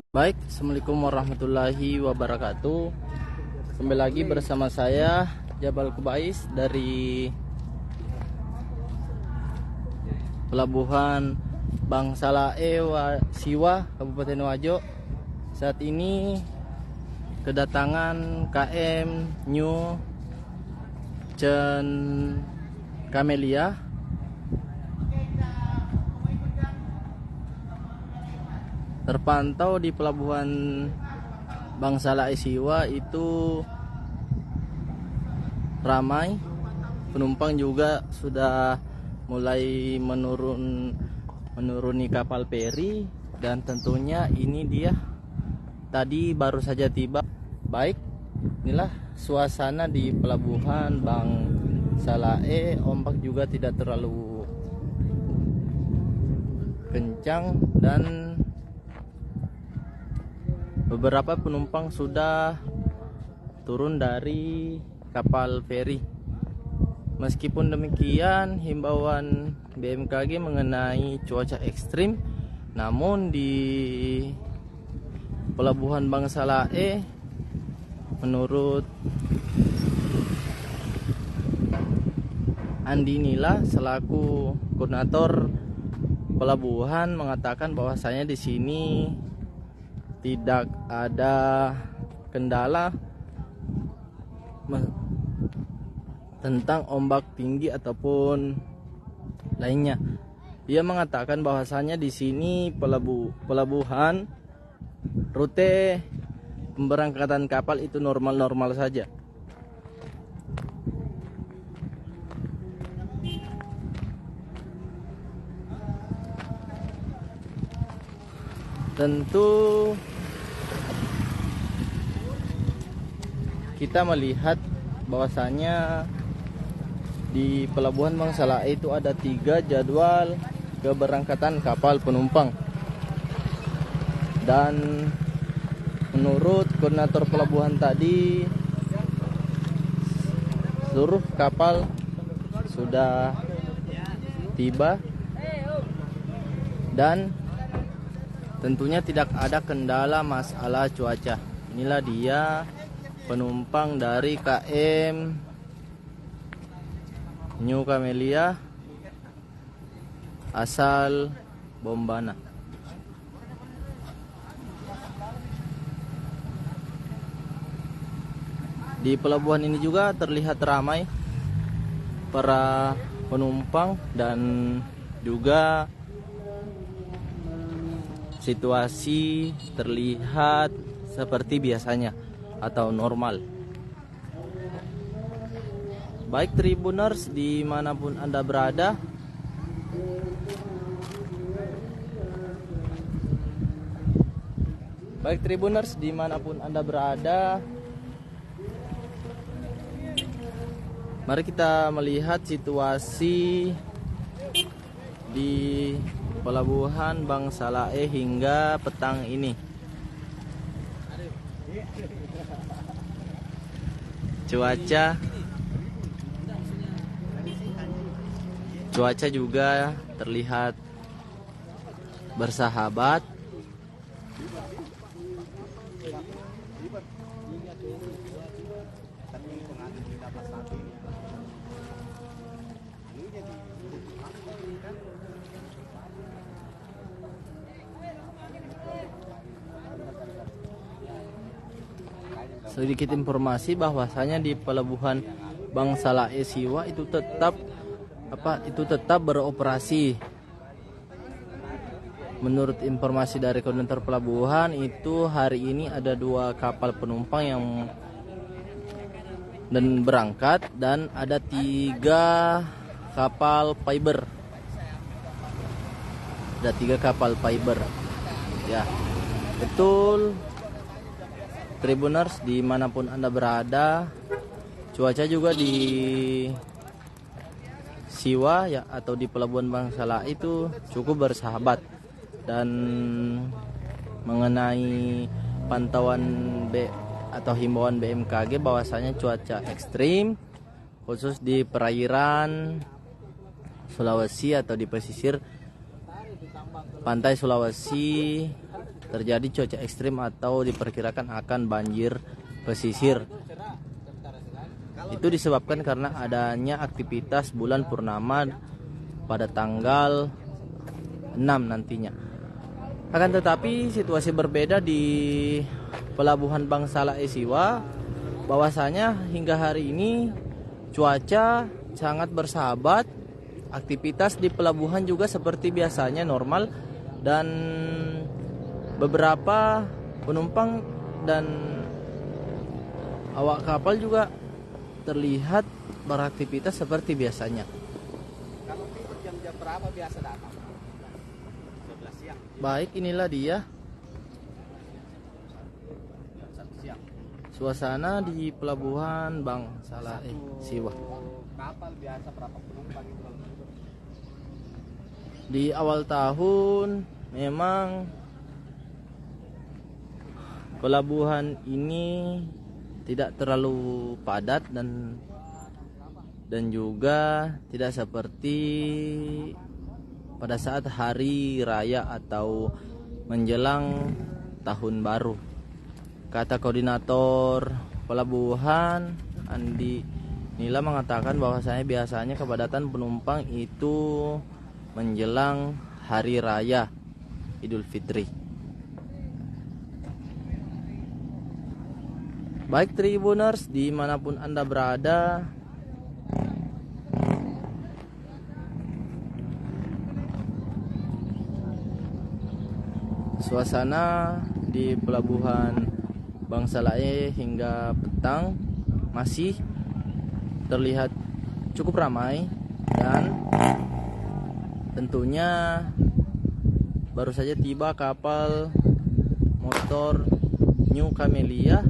Baik, Assalamualaikum warahmatullahi wabarakatuh. Kembali lagi bersama saya Jabal Kubais dari Pelabuhan Bang Salae Siwa, Kabupaten Wajo. Saat ini kedatangan KM New Cen Camelia terpantau di Pelabuhan Bang Salae Siwa itu ramai. Penumpang juga sudah mulai menuruni kapal feri, dan tentunya ini dia tadi baru saja tiba. Baik, inilah suasana di Pelabuhan Bang Salae. Ombak juga tidak terlalu kencang dan beberapa penumpang sudah turun dari kapal feri. Meskipun demikian, himbauan BMKG mengenai cuaca ekstrim, namun di Pelabuhan Bang Salae, menurut Andi Nila selaku koordinator pelabuhan, mengatakan bahwasanya di sini tidak ada kendala tentang ombak tinggi ataupun lainnya. Dia mengatakan bahwasanya di sini pelabuhan rute pemberangkatan kapal itu normal-normal saja. Tentu kita melihat bahwasanya di Pelabuhan Bang Salae itu ada 3 jadwal keberangkatan kapal penumpang, dan menurut koordinator pelabuhan tadi seluruh kapal sudah tiba dan tentunya tidak ada kendala masalah cuaca. Inilah dia penumpang dari KM New Camelia asal Bombana. Di pelabuhan ini juga terlihat ramai para penumpang dan juga situasi terlihat seperti biasanya atau normal. Baik Tribuners dimanapun Anda berada, mari kita melihat situasi di Pelabuhan Bang Salae hingga petang ini. Cuaca juga terlihat bersahabat. Sedikit informasi bahwasanya di Pelabuhan Bang Salae Siwa itu tetap beroperasi. Menurut informasi dari koordinator pelabuhan, itu hari ini ada 2 kapal penumpang yang berangkat, dan ada 3 kapal fiber. Ada 3 kapal fiber. Ya, betul Tribuners dimanapun Anda berada. Cuaca juga di Siwa ya, atau di Pelabuhan Bang Salae itu cukup bersahabat. Dan mengenai pantauan atau himbauan BMKG bahwasanya cuaca ekstrim khusus di perairan Sulawesi atau di pesisir pantai Sulawesi terjadi cuaca ekstrim atau diperkirakan akan banjir pesisir. Itu disebabkan karena adanya aktivitas bulan purnama pada tanggal 6 nantinya. Akan tetapi situasi berbeda di Pelabuhan Bang Salae Siwa, bahwasanya hingga hari ini cuaca sangat bersahabat. Aktivitas di pelabuhan juga seperti biasanya normal, dan beberapa penumpang dan awak kapal juga terlihat beraktivitas seperti biasanya. Kalau tidur jam-jam berapa biasa datang? 12 siang. Baik, inilah dia Siang. suasana di Pelabuhan Bang Salae Siwa. Kapal biasa berapa penumpang itu? Di awal tahun memang pelabuhan ini tidak terlalu padat dan juga tidak seperti pada saat hari raya atau menjelang tahun baru. Kata koordinator pelabuhan Andi Nila mengatakan bahwasanya biasanya kepadatan penumpang itu menjelang hari raya Idul Fitri. Baik Tribuners, dimanapun Anda berada, suasana di Pelabuhan Bang Salae hingga petang masih terlihat cukup ramai, dan tentunya baru saja tiba kapal motor New Camellia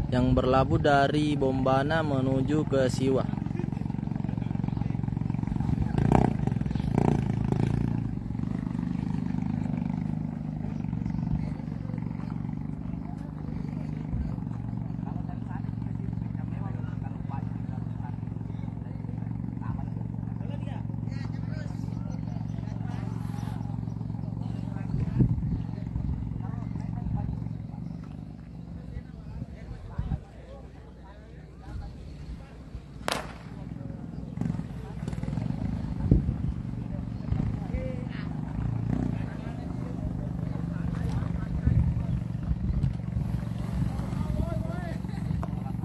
yang berlabuh dari Bombana menuju ke Siwa.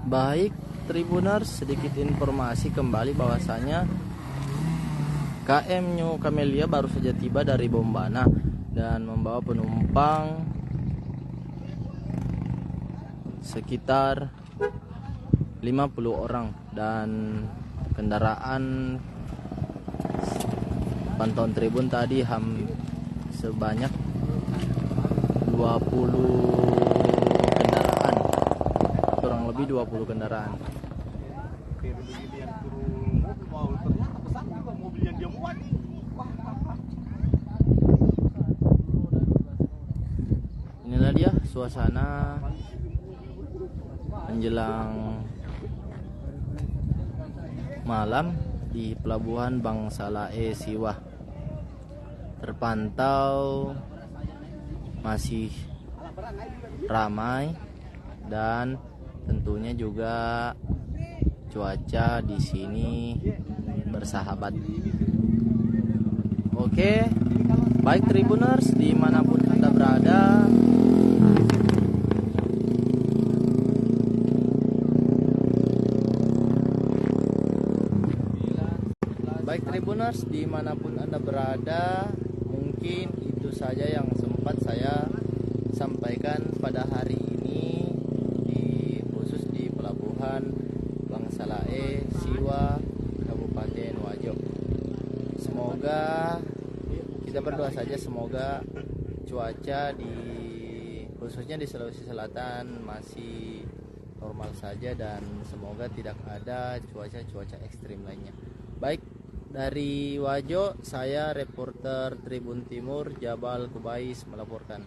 Baik Tribuners, sedikit informasi kembali bahwasanya KM New Camellia baru saja tiba dari Bombana dan membawa penumpang sekitar 50 orang, dan kendaraan pantauan Tribun tadi sebanyak 20 kendaraan, kurang lebih 20 kendaraan. Kayak begini yang turun mobil mau ternyata besar juga mobil yang dia muat. Wah. Inilah dia suasana menjelang malam di Pelabuhan Bang Salae Siwa. Terpantau masih ramai dan tentunya juga cuaca di sini bersahabat. Oke, baik Tribuners dimanapun Anda berada, mungkin itu saja yang sempat saya sampaikan pada hari ini khusus di Pelabuhan Bang Salae Siwa, Kabupaten Wajo. Semoga kita berdoa saja, semoga cuaca khususnya di Sulawesi Selatan masih normal saja, dan semoga tidak ada cuaca ekstrim lainnya. Baik, dari Wajo saya reporter Tribun Timur Jabal Kubais melaporkan.